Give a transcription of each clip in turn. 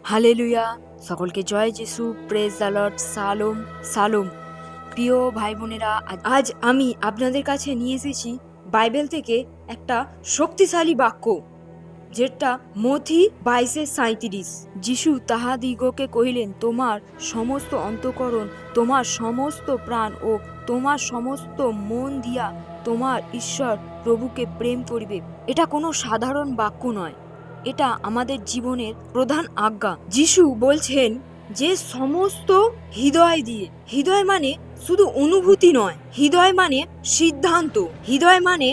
Hallelujah, সকলকে জয় যিশু, praise the lord, shalom সালোম। প্রিয় ভাই বোনেরা, আজ আমি আপনাদের কাছে নিয়ে এসেছি বাইবেল থেকে একটা শক্তিশালী বাক্য, যেটা মথি 22:37। যিশু তাহাদিগকে কহিলেন, তোমার সমস্ত অন্তঃকরণ, তোমার সমস্ত প্রাণ ও তোমার সমস্ত মন দিয়া তোমার ঈশ্বর প্রভুকে প্রেম করিবে। এটা কোনো সাধারণ বাক্য নয়, এটা আমাদের জীবনের প্রধান আজ্ঞা। যিশু বলছেন যে সমস্ত হৃদয় দিয়ে। হৃদয় মানে শুধু অনুভূতি নয়, হৃদয় মানে সিদ্ধান্ত, হৃদয় মানে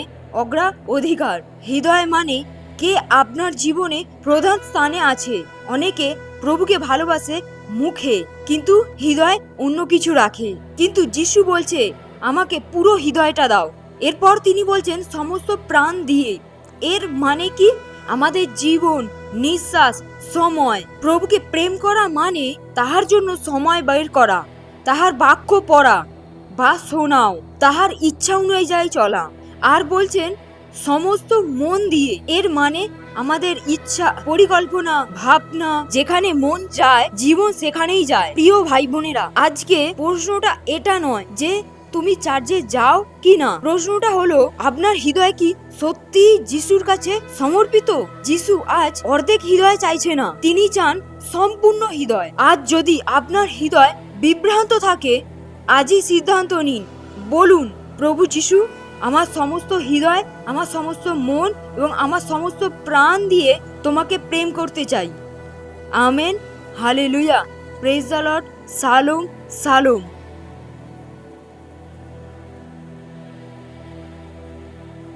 অধিকার, হৃদয় মানে কে আপনার জীবনে প্রধান স্থানে আছে। অনেকে প্রভুকে ভালোবাসে মুখে, কিন্তু হৃদয় অন্য কিছু রাখে। কিন্তু যিশু বলছে, আমাকে পুরো হৃদয়টা দাও। এরপর তিনি বলছেন সমস্ত প্রাণ দিয়ে। এর মানে কি? আমাদের জীবন, নিঃশ্বাস, সময়। প্রভুকে প্রেম করা মানে তাহার জন্য সময় বের করা, তাহার বাক্য পড়া বা শোনাও, তাহার ইচ্ছা অনুযায়ী চলা। আর বলছেন সমস্ত মন দিয়ে। এর মানে আমাদের ইচ্ছা, পরিকল্পনা, ভাবনা, যেখানে মন যায় জীবন সেখানেই যায়। প্রিয় ভাই বোনেরা, আজকে প্রশ্নটা এটা নয় যে তুমি চার্চে যাও কি না, প্রশ্নটা হলো আপনার হৃদয় কি সত্যি যিশুর কাছে সমর্পিত? যিশু আজ অর্ধেক হৃদয় চাইছে না, তিনি চান সম্পূর্ণ হৃদয়। আজ যদি আপনার হৃদয় বিভ্রান্ত থাকে, আজই সিদ্ধান্ত নিন, বলুন, প্রভু যিশু, আমার সমস্ত হৃদয়, আমার সমস্ত মন এবং আমার সমস্ত প্রাণ দিয়ে তোমাকে প্রেম করতে চাই। Amen, hallelujah, praise the lord, shalom সালোম।